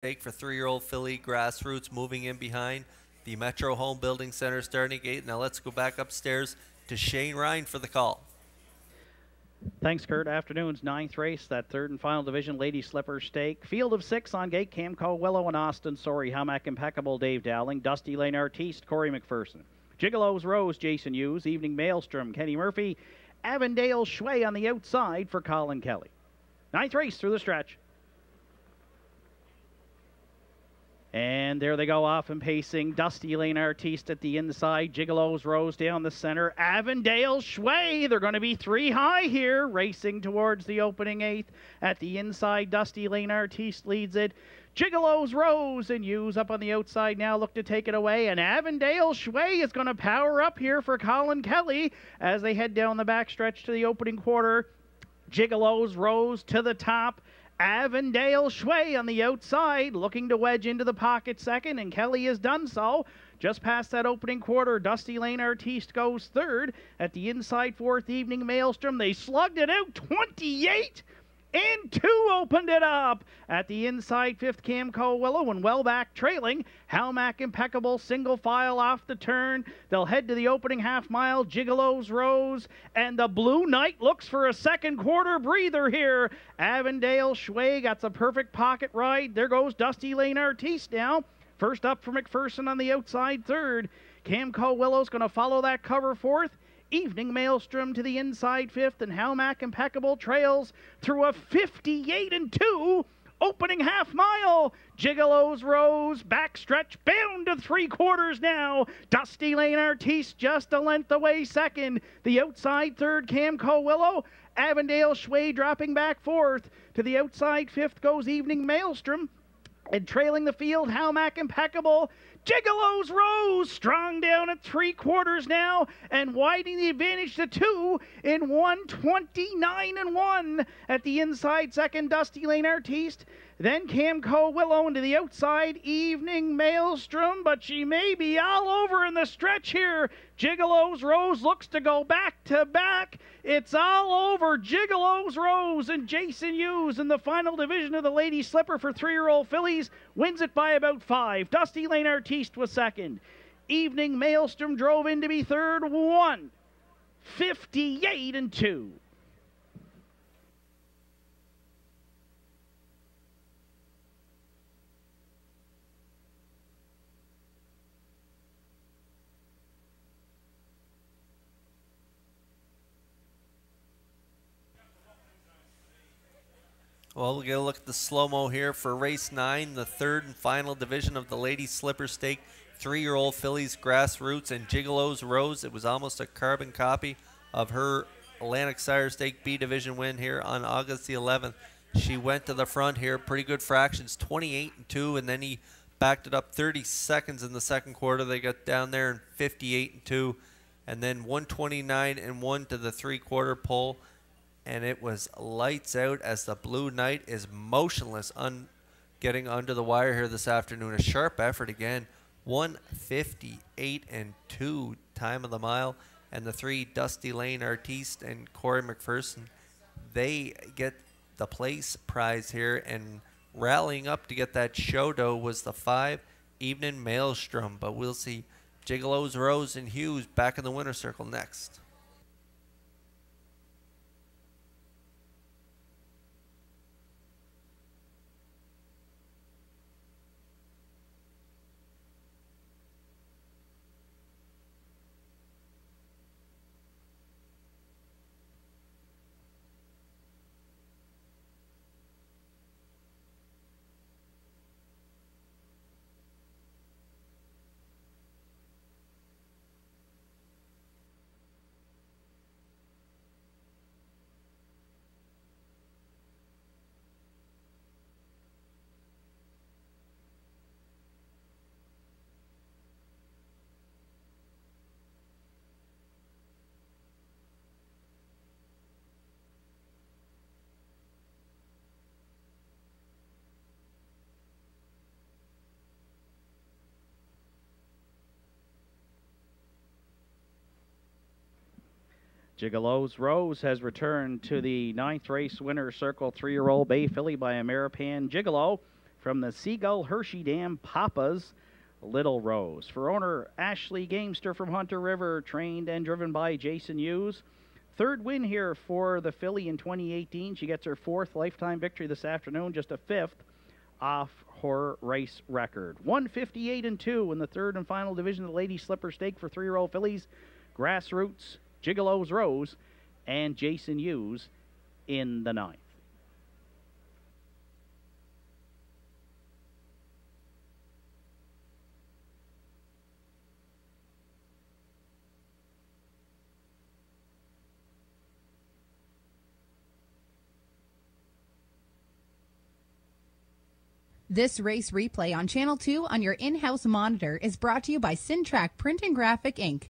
Take for 3-year-old filly Grassroots moving in behind the Metro Home Building Center starting gate. Now let's go back upstairs to Shane Ryan for the call. Thanks, Kurt. Afternoon's ninth race, that third and final division Lady Slipper Stake. Field of 6 on gate, Camco, Willow, and Austin Sorry, Hamac Impeccable, Dave Dowling, Dusty Lane Artiste, Corey McPherson. Gigolo's Rose, Jason Hughes, Evening Maelstrom, Kenny Murphy, Avondale Shway on the outside for Colin Kelly. Ninth race through the stretch. And there they go off and pacing. Dusty Lane Artiste at the inside. Gigolo's Rose down the center. Avondale Shway. They're going to be 3 high here. Racing towards the opening 8th. At the inside, Dusty Lane Artiste leads it. Gigolo's Rose and Hughes up on the outside now look to take it away. And Avondale Shway is going to power up here for Colin Kelly as they head down the backstretch to the opening quarter. Gigolo's Rose to the top. Avondale Shway on the outside, looking to wedge into the pocket second, and Kelly has done so. Just past that opening quarter, Dusty Lane Artiste goes third. At the inside, 4th, Evening Maelstrom. They slugged it out, 28 and 2 opened it up. At the inside, 5th, Camco Willow, and well back trailing. Halmac Impeccable, single file off the turn. They'll head to the opening half mile. Gigolo's Rose, and the Blue Knight looks for a second quarter breather here. Avondale Shway got the perfect pocket ride. There goes Dusty Lane Artiste now. First up for McPherson on the outside, 3rd. Camco Willow's going to follow that cover 4th. Evening Maelstrom to the inside 5th, and Halmac Impeccable trails through a 58 and 2 opening half mile. Gigolo's Rose backstretch bound to 3 quarters now. Dusty Lane Artiste just a length away second. The outside 3rd, Camco Willow. Avondale Shway dropping back 4th. To the outside 5th goes Evening Maelstrom. And trailing the field, Halmac Impeccable. Gigolo's Rose strong down at 3 quarters now and widening the advantage to 2 in 1:29 and 1. At the inside, 2nd, Dusty Lane Artiste. Then Camco Willow into the outside, Evening Maelstrom, but she may be all over in the stretch here. Gigolo's Rose looks to go back to back. It's all over. Gigolo's Rose and Jason Hughes in the final division of the Lady Slipper for 3-year-old fillies wins it by about 5. Dusty Lane Artiste was 2nd. Evening Maelstrom drove in to be 3rd, 1:58 and 2. Well, we'll get a look at the slow-mo here for race 9, the 3rd and final division of the Lady Slipper Stake. 3-year-old fillies, Grassroots, and Gigolo's Rose. It was almost a carbon copy of her Atlantic Sire Stake B division win here on August the 11th. She went to the front here, pretty good fractions, 28 and 2, and then he backed it up 30 seconds in the second quarter. They got down there in 58 and 2, and then 129 and 1 to the 3-quarter pole. And it was lights out as the Blue Knight is motionless getting under the wire here this afternoon. A sharp effort again. 1:58 and 2 time of the mile. And the 3, Dusty Lane Artiste and Corey McPherson, they get the place prize here. And rallying up to get that show dough was the 5, Evening Maelstrom. But we'll see Gigolo's Rose and Hughes back in the winner's circle next. Gigolo's Rose has returned to the 9th race winner's circle, 3-year-old bay filly by Ameripan Gigolo. from the Seagull Hershey Dam Papa's Little Rose. For owner Ashley Gamester from Hunter River, trained and driven by Jason Hughes. Third win here for the filly in 2018. She gets her 4th lifetime victory this afternoon, just a 5th off her race record. 158-2 in the 3rd and final division of the Lady Slipper Stake for 3-year-old fillies. Grassroots, Gigolo's Rose, and Jason Hughes in the 9th. This race replay on Channel 2 on your in-house monitor is brought to you by Syntrack Print and Graphic, Inc.,